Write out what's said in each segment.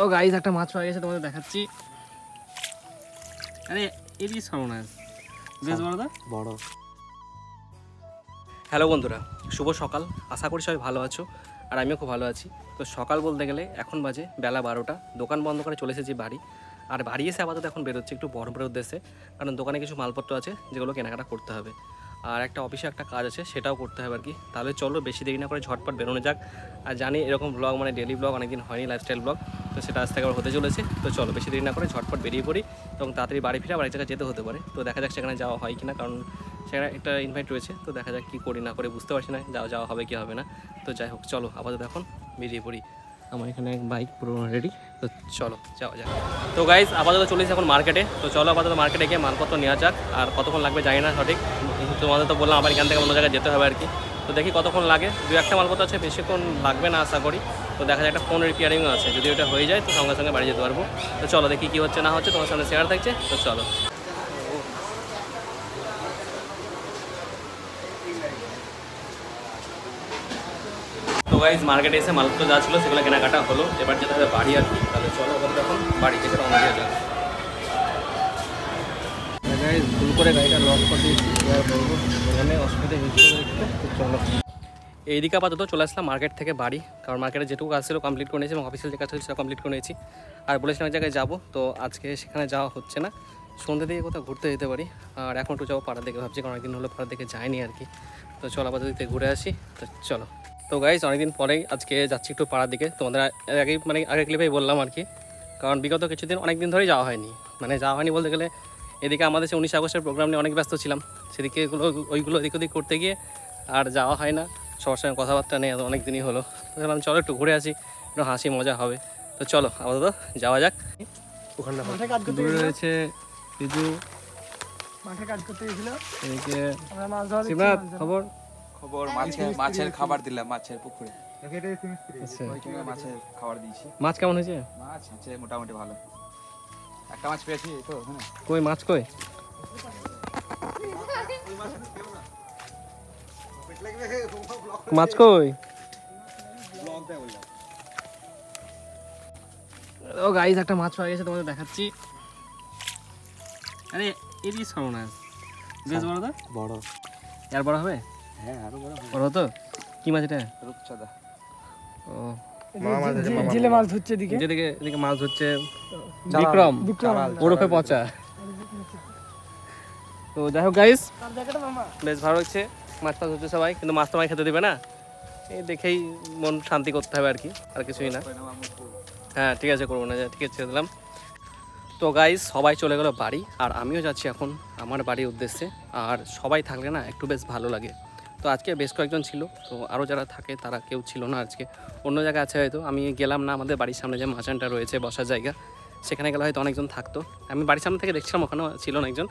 ও guys একটা মাছ পাওয়া গেছে, তোমাদের দেখাচ্ছি। আরে ইলিশ সর্বনাশ, বেশ বড়। বড়। হ্যালো বন্ধুরা, শুভ সকাল। আশা করি সবাই ভালো আছো, আর আমিও খুব ভালো আছি। তো সকাল বলতে গেলে এখন বাজে বেলা 12টা। দোকান বন্ধ করে চলে এসেছি বাড়ি। আর বাড়ি এসে আপাতত এখন বেরোচ্ছে একটু বহরমপুরের উদ্দেশ্যে, কারণ দোকানে কিছু মালপত্র আছে যেগুলো কেনাকাটা করতে হবে, আর একটা অফিসে একটা কাজ আছে সেটাও করতে হবে আর কি। তাহলে চলো বেশি দেরি না করে ঝটপট বেরোনো যাক। আর জানি এরকম ব্লগ মানে ডেলি ব্লগ অনেকদিন হয়নি, লাইফস্টাইল ব্লগ, তো সেটা আজ থেকে আবার হতে চলেছে। তো চলো বেশি দেরি না করে ঝটপট বেরিয়ে পড়ি এবং তাড়াতাড়ি বাড়ি ফিরে আবার এক জায়গায় যেতে হতে পারে। তো দেখা যাক সেখানে যাওয়া হয় কিনা, কারণ সেখানে একটা ইনভাইট রয়েছে। তো দেখা যাক কী করি না করে বুঝতে পারছি না যাওয়া হবে কি হবে না। তো যাই হোক চলো আপাতত এখন বেরিয়ে পড়ি। আমার এখানে বাইক পুরো রেডি, তো চলো যাওয়া যাক। তো গাইজ আপাতত চলেছি এখন মার্কেটে। তো চলো আপাতত মার্কেটে গিয়ে মালপত্র নেওয়া যাক। আর কতক্ষণ লাগবে জানি না সঠিক, তোমাদের তো বললাম আবার এখান থেকে অন্য জায়গায় যেতে হবে আর কি। তো দেখি কতক্ষণ লাগে। দু একটা মালপত্র আছে, বেশিক্ষণ লাগবে না আশা করি। তো দেখা যায় একটা ফোন রিপেয়ারিংও আছে, যদি ওটা হয়ে যায় তো সঙ্গে সঙ্গে বাড়ি যেতে পারবো। তো চলো দেখি কী হচ্ছে না হচ্ছে, তোমার সামনে শেয়ার থাকছে। তো চলো। তো গাইজ মার্কেটে এসে মালপত্র যা ছিল সেগুলো কেনাকাটা হলো, এবার যেতে হবে বাড়ি আর কি। তাহলে চলো এখন বাড়ি থেকে রওনা দিয়ে যাক। গাইজ ভুল করে গাড়িটা লক করে দিয়েছি, আর বলবো ওখানে অসুবিধা হয়েছিল। চলো এইদিকে আপাতত চলে আসলাম মার্কেট থেকে বাড়ি, কারণ মার্কেটে যেটুকু কাজ ছিল কমপ্লিট করে নিয়েছি এবং অফিসিয়াল যে কাজ ছিল সেটা কমপ্লিট করে নিয়েছি। আর বলেছিলাম এক জায়গায় যাবো, তো আজকে সেখানে যাওয়া হচ্ছে না। সন্ধ্যে দিকে কোথাও ঘুরতে যেতে পারি, আর এখন একটু যাবো পাড়ার দিকে ভাবছি, কারণ অনেকদিন হলো পাড়ার দিকে যায়নি আর কি। তো চলো আপাতত দিকে ঘুরে আসি। তো চলো। তো গাইজ অনেকদিন পরেই আজকে যাচ্ছি একটু পাড়ার দিকে। তোমাদের আগের ক্লিপেই বললাম আর কি, কারণ বিগত কিছুদিন অনেকদিন ধরেই যাওয়া হয়নি। মানে যাওয়া হয়নি বলতে গেলে এদিকে আমাদের সে 19 আগস্টের প্রোগ্রাম নিয়ে অনেক ব্যস্ত ছিলাম, সেদিকে ওইগুলো এদিক ওদিক করতে গিয়ে আর যাওয়া হয় না। সবার সঙ্গে কথাবার্তা নেই, অনেক দিনই হলো। তো চলো একটু ঘুরে আসি, একটু হাসি মজা হবে। তো চলো আপাতত যাওয়া যাক। ওখানে দূরে রয়েছে বিজু, মাঠে কাজ করতে গেছিল। এদিকে শিবনাথ খবর মাছের খাবার দিলাম, মাছের পুকুরে মাছের খাবার দিয়েছি। মাছ কেমন হয়েছে? মাছ আছে মোটামুটি ভালো। একটা মাছ পেয়েছি তো। কই মাছ কই? মাছ কই? ও গাইস একটা মাছ পাওয়া গেছে, তোমাদের দেখাচ্ছি। আরে ইলিশ সর্বনাশ, বেশ বড়। তো বড়, আর বড় হবে? হ্যাঁ আরো বড় হতো। কি মাছ এটা? রূপচাঁদা। ও জেলে মাছ ধরছে, এদিকে মাছ ধরছে বিক্রম ওরফে পচা। তো যাই হোক গাইস বেশ ভালো হচ্ছে, মাছ টাছ হচ্ছে সবাই, কিন্তু মাছ তো আমায় খেতে দেবে না, এই দেখেই মন শান্তি করতে হবে আর কি, আর কিছুই না। হ্যাঁ ঠিক আছে, করবো না, ঠিক আছে ছেড়ে দিলাম। তো গাইস সবাই চলে গেল বাড়ি, আর আমিও যাচ্ছি এখন আমার বাড়ির উদ্দেশ্যে। আর সবাই থাকলে না একটু বেশ ভালো লাগে। তো আজকে বেশ কয়েকজন ছিল, তো আরও যারা থাকে তারা কেউ ছিল না আজকে, অন্য জায়গায় আছে হয়তো। আমি গেলাম না, আমাদের বাড়ির সামনে যে মাচানটা রয়েছে বসার জায়গা, সেখানে গেলে হয়তো অনেকজন থাকতো। আমি বাড়ির সামনে থেকে দেখছিলাম ওখানেও ছিল না একজন।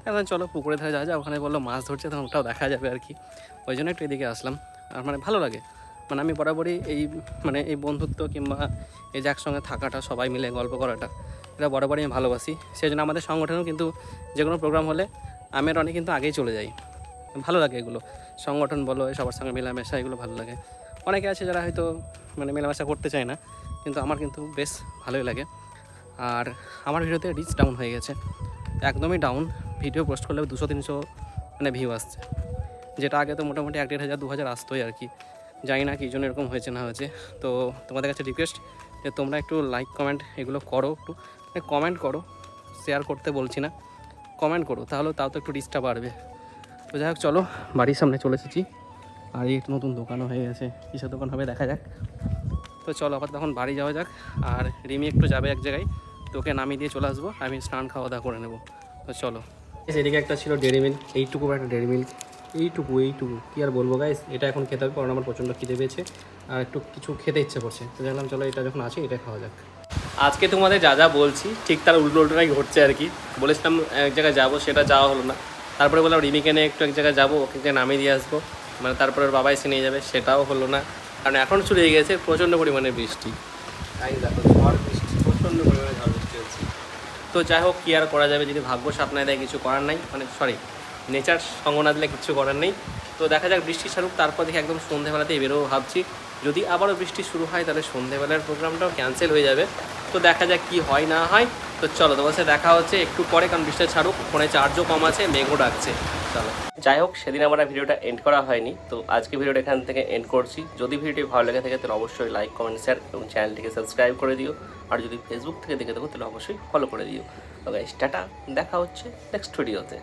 এখন চলো পুকুরে ধারে যাওয়া যায়, ওখানে বললো মাছ ধরছে, তখন ওটাও দেখা যাবে আর কি। ওই জন্য একটু এদিকে আসলাম। আর মানে ভালো লাগে, মানে আমি বরাবরই এই বন্ধুত্ব কিংবা এই যে একসঙ্গে থাকাটা, সবাই মিলে গল্প করাটা, এটা বরাবরই আমি ভালোবাসি। সেই জন্য আমাদের সংগঠনেও কিন্তু যে কোনো প্রোগ্রাম হলে আমি আর অনেক কিন্তু আগেই চলে যাই। ভালো লাগে এগুলো, সংগঠন বলো, সবার সঙ্গে মেলামেশা, এগুলো ভালো লাগে। অনেকে আছে যারা হয়তো মেলামেশা করতে চায় না, কিন্তু আমার কিন্তু বেশ ভালোই লাগে। আর আমার ভিডিওতে রিচ ডাউন হয়ে গেছে, একদমই ডাউন। ভিডিও পোস্ট করলে 200-300 ভিউ আসছে, যেটা আগে তো মোটামুটি 1,500-2,000 আসতোই আর কি। জানি না কী জন্য এরকম হয়েছে না হয়েছে। তো তোমাদের কাছে রিকোয়েস্ট যে তোমরা একটু লাইক কমেন্ট এগুলো করো, একটু কমেন্ট করো, শেয়ার করতে বলছি না, কমেন্ট করো, তাও তো একটু রিচটা বাড়বে। তো যাই হোক চলো বাড়ির সামনে চলে এসেছি, আর এই একটু নতুন দোকানও হয়ে গেছে, কিসের দোকান হবে দেখা যাক। তো চলো আবার তখন বাড়ি যাওয়া যাক। আর রিমি একটু যাবে এক জায়গায়, তোকে নামিয়ে দিয়ে চলে আসবো, আমি স্নান খাওয়া দাওয়া করে নেবো। তো চলো। এদিকে একটা ছিল ডেয়ারি মিল্ক, এইটুকু একটা ডেয়ারি মিল্ক, এইটুকু কী আর বলবো গাইস, এটা এখন খেতে হবে, কারণ আমার প্রচণ্ড খিদে পেয়েছে আর একটু কিছু খেতে ইচ্ছে করছে। তো জানলাম চলো এটা যখন আছে এটা খাওয়া যাক। আজকে তোমাদের যা বলছি ঠিক তার উল্টোটাই ঘটছে আর কি। বলেছিলাম এক জায়গায় যাবো, সেটা যাওয়া হলো না। তারপরে বললাম রিমিকে নিয়ে একটু এক জায়গায় যাবো, ওকে নামিয়ে দিয়ে আসবো, মানে তারপরে ওর বাবা এসে নিয়ে যাবে, সেটাও হলো না। কারণ এখন শুরু হয়ে গেছে প্রচণ্ড পরিমাণে বৃষ্টি, তাই দেখো ঝড় বৃষ্টি, প্রচণ্ড পরিমাণে ঝড় বৃষ্টি হচ্ছে। তো যাই হোক কী আর করা যাবে, যদি ভাগ্য সাথ না দেয় কিছু করার নাই, নেচার সঙ্গ না দিলে কিছু করার নেই। তো দেখা যাক বৃষ্টি ছাড়ুক, তারপর দেখি একদম সন্ধ্যেবেলাতেই বেরোবো ভাবছি। যদি আবারও বৃষ্টি শুরু হয় তাহলে সন্ধ্যেবেলার প্রোগ্রামটাও ক্যান্সেল হয়ে যাবে, তো দেখা যাক কি হয় না হয়। তো চলো তোমার সাথে দেখা হচ্ছে একটু পরে, কারণ বৃষ্টি ছাড়ুক, ফোনে চার্জও কম আছে, মেঘও ডাকছে। চলো, যাই হোক, সেদিন আমার ভিডিওটা এন্ড করা হয়নি, তো আজকে ভিডিওটা এখান থেকে এন্ড করছি। যদি ভিডিওটি ভালো লেগে থাকে তাহলে অবশ্যই লাইক, কমেন্ট, শেয়ার এবং চ্যানেলটিকে সাবস্ক্রাইব করে দিও। আর যদি ফেসবুক থেকে দেখে থাকো তাহলে অবশ্যই ফলো করে দিও। তো গাইস, টাটা, দেখা হচ্ছে নেক্সট ভিডিওতে।